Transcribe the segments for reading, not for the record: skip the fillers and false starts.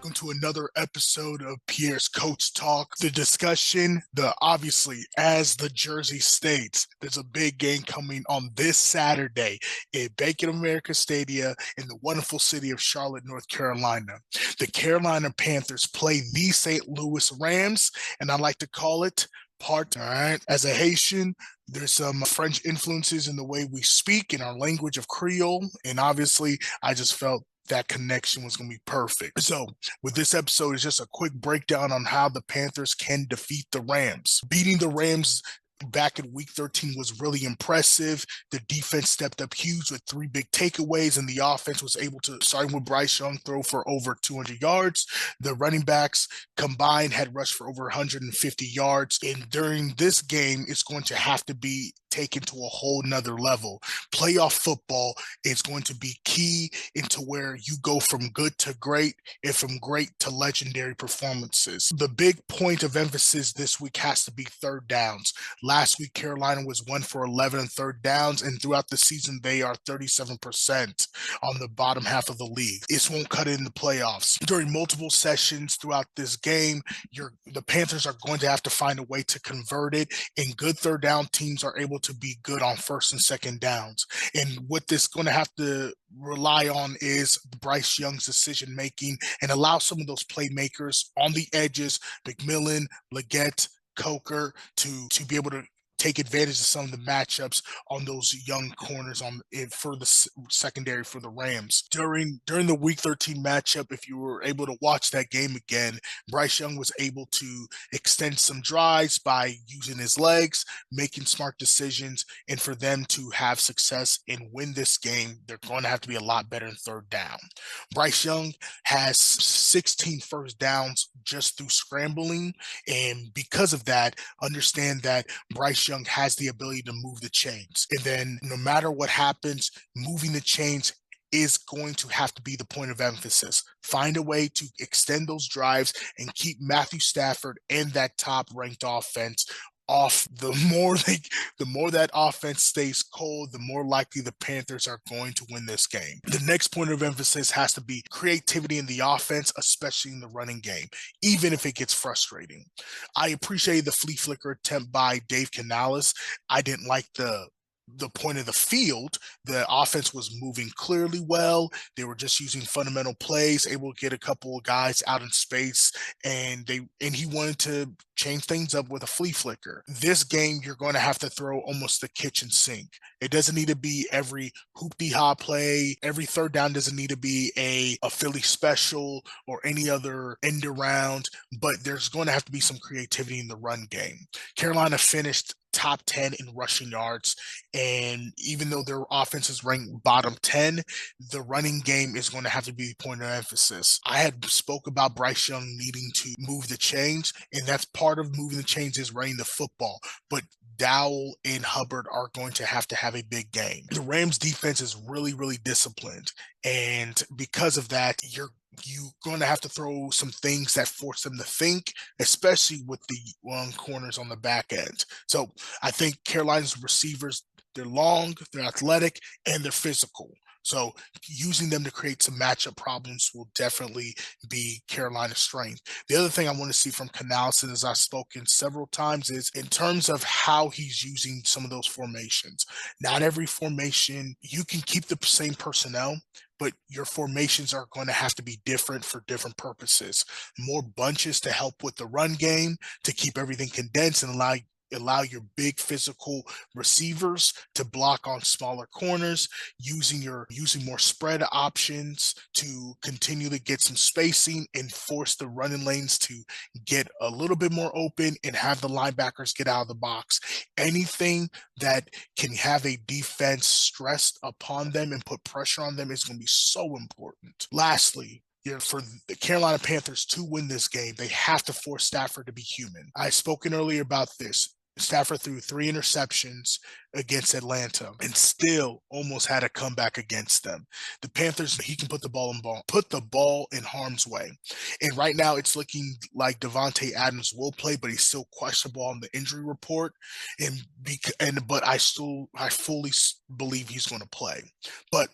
welcome to another episode of Pierre's Coach Talk. The discussion, obviously, as the jersey states, there's a big game coming on this Saturday at Bank of America Stadium in the wonderful city of Charlotte, North Carolina. The Carolina Panthers play the St. Louis Rams, and I like to call it part. All right. As a Haitian, there's some French influences in the way we speak in our language of Creole. And obviously, I just felt that connection was going to be perfect. So, with this episode, is just a quick breakdown on how the Panthers can defeat the Rams. Beating the Rams back in week 13 was really impressive. The defense stepped up huge with 3 big takeaways, and the offense was able to, starting with Bryce Young, throw for over 200 yards. The running backs combined had rushed for over 150 yards. And during this game, it's going to have to be taken to a whole nother level. Playoff football is going to be key into where you go from good to great and from great to legendary performances. The big point of emphasis this week has to be third downs. Last week, Carolina was 1 for 11 on third downs, and throughout the season, they are 37% on the bottom half of the league. This won't cut it in the playoffs. During multiple sessions throughout this game, the Panthers are going to have to find a way to convert it, and good third down teams are able to be good on first and second downs. And what this is going to have to rely on is Bryce Young's decision making and allow some of those playmakers on the edges, McMillan, Leggett, Coker, to be able to take advantage of some of the matchups on those young corners for the secondary for the Rams. During the Week 13 matchup, if you were able to watch that game again, Bryce Young was able to extend some drives by using his legs, making smart decisions, and for them to have success and win this game, they're going to have to be a lot better in third down. Bryce Young has 16 first downs just through scrambling, and because of that, understand that Bryce Young has the ability to move the chains. And then no matter what happens, moving the chains is going to have to be the point of emphasis. Find a way to extend those drives and keep Matthew Stafford and that top-ranked offense off. The more that offense stays cold, the more likely the Panthers are going to win this game. The next point of emphasis has to be creativity in the offense, especially in the running game, even if it gets frustrating. I appreciate the flea flicker attempt by Dave Canales. I didn't like the point of the field. The offense was moving clearly well. They were just using fundamental plays, able to get a couple of guys out in space, and he wanted to change things up with a flea flicker. This game, you're going to have to throw almost the kitchen sink. It doesn't need to be every hoop-de-hop play. Every third down doesn't need to be a Philly special or any other end around, but there's going to have to be some creativity in the run game. Carolina finished top 10 in rushing yards, and even though their offense is ranked bottom 10, the running game is going to have to be the point of emphasis. I had spoke about Bryce Young needing to move the chains, and that's part of moving the chains is running the football, but Dowell and Hubbard are going to have a big game. The Rams defense is really, really disciplined, and because of that, you're going to have to throw some things that force them to think, especially with the long corners on the back end. So I think Carolina's receivers, they're long, they're athletic, and they're physical. So using them to create some matchup problems will definitely be Carolina's strength. The other thing I want to see from Canales, as I've spoken several times, is in terms of how he's using some of those formations. Not every formation, you can keep the same personnel, but your formations are going to have to be different for different purposes. More bunches to help with the run game, to keep everything condensed and allow your big physical receivers to block on smaller corners, using more spread options to continue to get some spacing and force the running lanes to get a little bit more open and have the linebackers get out of the box. Anything that can have a defense stressed upon them and put pressure on them is going to be so important. Lastly, for the Carolina Panthers to win this game, they have to force Stafford to be human. I've spoken earlier about this. Stafford threw 3 interceptions against Atlanta and still almost had a comeback against them. The Panthers, he can put the ball in harm's way. And right now it's looking like Devontae Adams will play, but he's still questionable on the injury report. But I fully believe he's going to play. But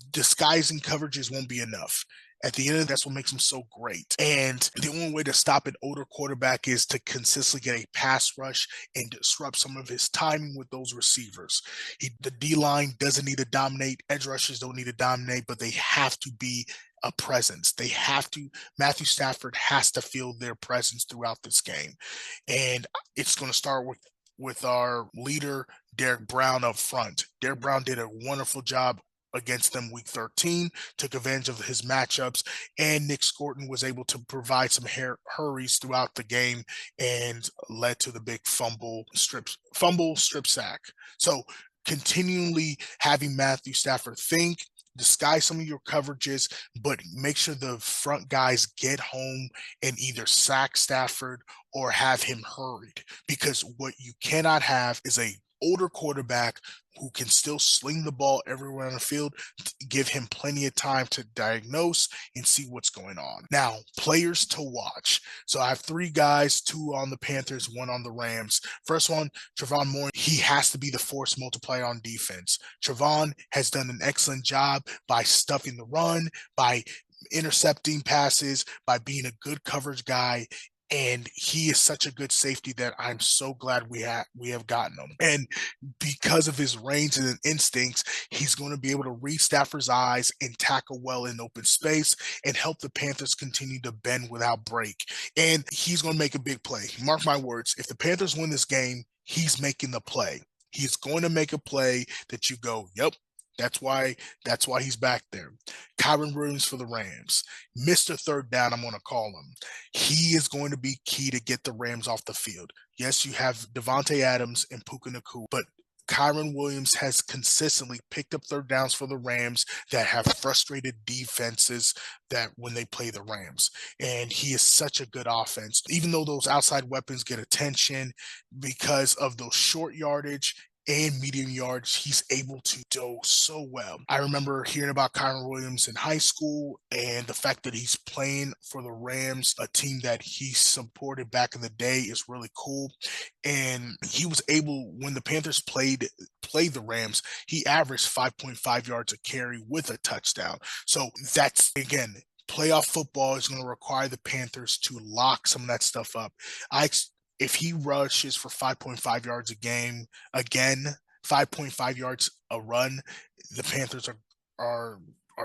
disguising coverages won't be enough. At the end of it, that's what makes him so great. And the only way to stop an older quarterback is to consistently get a pass rush and disrupt some of his timing with those receivers. The D-line doesn't need to dominate. Edge rushers don't need to dominate, but they have to be a presence. They have to, Matthew Stafford has to feel their presence throughout this game. And it's going to start with our leader, Derek Brown, up front. Derek Brown did a wonderful job against them week 13, took advantage of his matchups, and Nick Scorton was able to provide some hurries throughout the game and led to the big fumble strip sack. So continually having Matthew Stafford think, disguise some of your coverages, but make sure the front guys get home and either sack Stafford or have him hurried, because what you cannot have is a older quarterback who can still sling the ball everywhere on the field. Give him plenty of time to diagnose and see what's going on. Now, players to watch. So I have 3 guys, 2 on the Panthers, 1 on the Rams. First one, Trevon Moore. He has to be the force multiplier on defense. Trevon has done an excellent job by stuffing the run, by intercepting passes, by being a good coverage guy. And he is such a good safety that I'm so glad we have gotten him. And because of his range and instincts, he's going to be able to read Stafford's eyes and tackle well in open space and help the Panthers continue to bend without break. And he's going to make a big play. Mark my words, if the Panthers win this game, he's making the play. He's going to make a play that you go, yep, that's why he's back there. Kyren Williams for the Rams. Mr. Third Down, I'm going to call him. He is going to be key to get the Rams off the field. Yes, you have Devontae Adams and Puka Nacua, but Kyren Williams has consistently picked up third downs for the Rams that have frustrated defenses that when they play the Rams. And he is such a good offense. Even though those outside weapons get attention because of those short yardage and medium yards, he's able to do so well. I remember hearing about Kyren Williams in high school and the fact that he's playing for the Rams, a team that he supported back in the day, is really cool. And he was able, when the Panthers played the Rams, he averaged 5.5 yards a carry with a touchdown. So that's, again, playoff football is going to require the Panthers to lock some of that stuff up. If he rushes for 5.5 yards a game, again, 5.5 yards a run, the Panthers are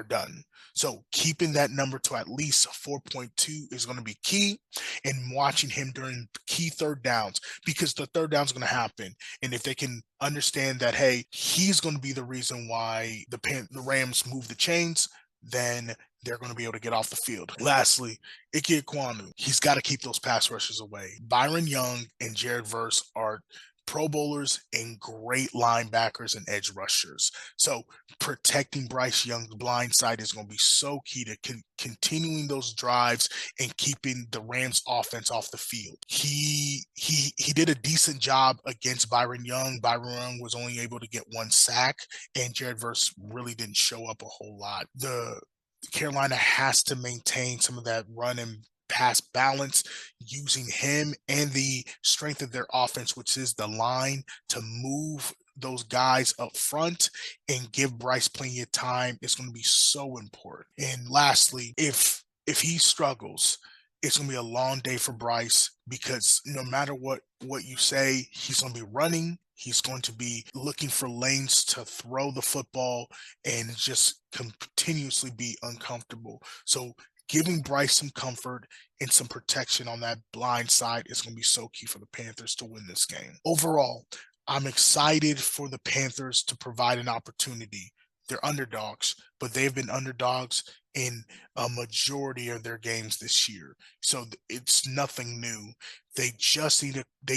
done. So keeping that number to at least 4.2 is going to be key, and watching him during key third downs, because the third down is going to happen. And if they can understand that, hey, he's going to be the reason why the Rams move the chains, then they're going to be able to get off the field. Lastly, Ike Ekwonu. He's got to keep those pass rushers away. Byron Young and Jared Verse are Pro Bowlers and great linebackers and edge rushers. So protecting Bryce Young's blind side is going to be so key to continuing those drives and keeping the Rams offense off the field. He did a decent job against Byron Young. Byron Young was only able to get 1 sack, and Jared Verse really didn't show up a whole lot. Carolina has to maintain some of that run and pass balance using him and the strength of their offense, which is the line, to move those guys up front and give Bryce plenty of time. It's going to be so important. And lastly, if he struggles, it's going to be a long day for Bryce, because no matter what you say, he's going to be running. He's going to be looking for lanes to throw the football and just continuously be uncomfortable. So giving Bryce some comfort and some protection on that blind side is going to be so key for the Panthers to win this game. Overall, I'm excited for the Panthers to provide an opportunity. They're underdogs, but they've been underdogs in a majority of their games this year. So it's nothing new. They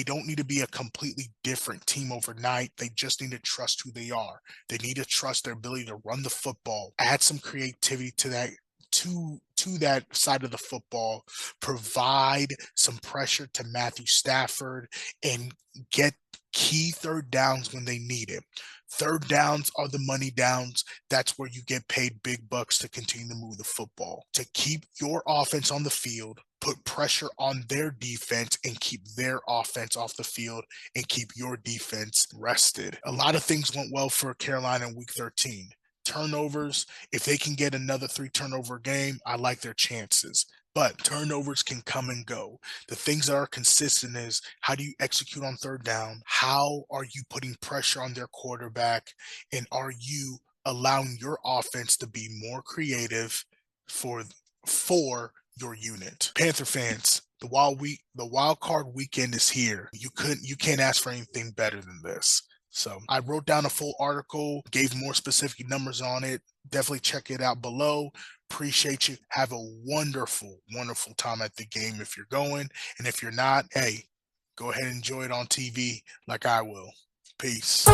don't need to be a completely different team overnight. They just need to trust who they are. They need to trust their ability to run the football, add some creativity to that, to that side of the football, provide some pressure to Matthew Stafford, and get key third downs when they need it. Third downs are the money downs. That's where you get paid big bucks to continue to move the football, to keep your offense on the field, put pressure on their defense, and keep their offense off the field and keep your defense rested. A lot of things went well for Carolina in week 13. turnovers, if they can get another 3-turnover game, I like their chances. But turnovers can come and go. The things that are consistent is, how do you execute on third down? How are you putting pressure on their quarterback? And are you allowing your offense to be more creative for your unit? Panther fans, the wild card weekend is here. You can't ask for anything better than this. So I wrote down a full article, gave more specific numbers on it. Definitely check it out below. Appreciate you. Have a wonderful, wonderful time at the game if you're going. And if you're not, hey, go ahead and enjoy it on TV like I will. Peace.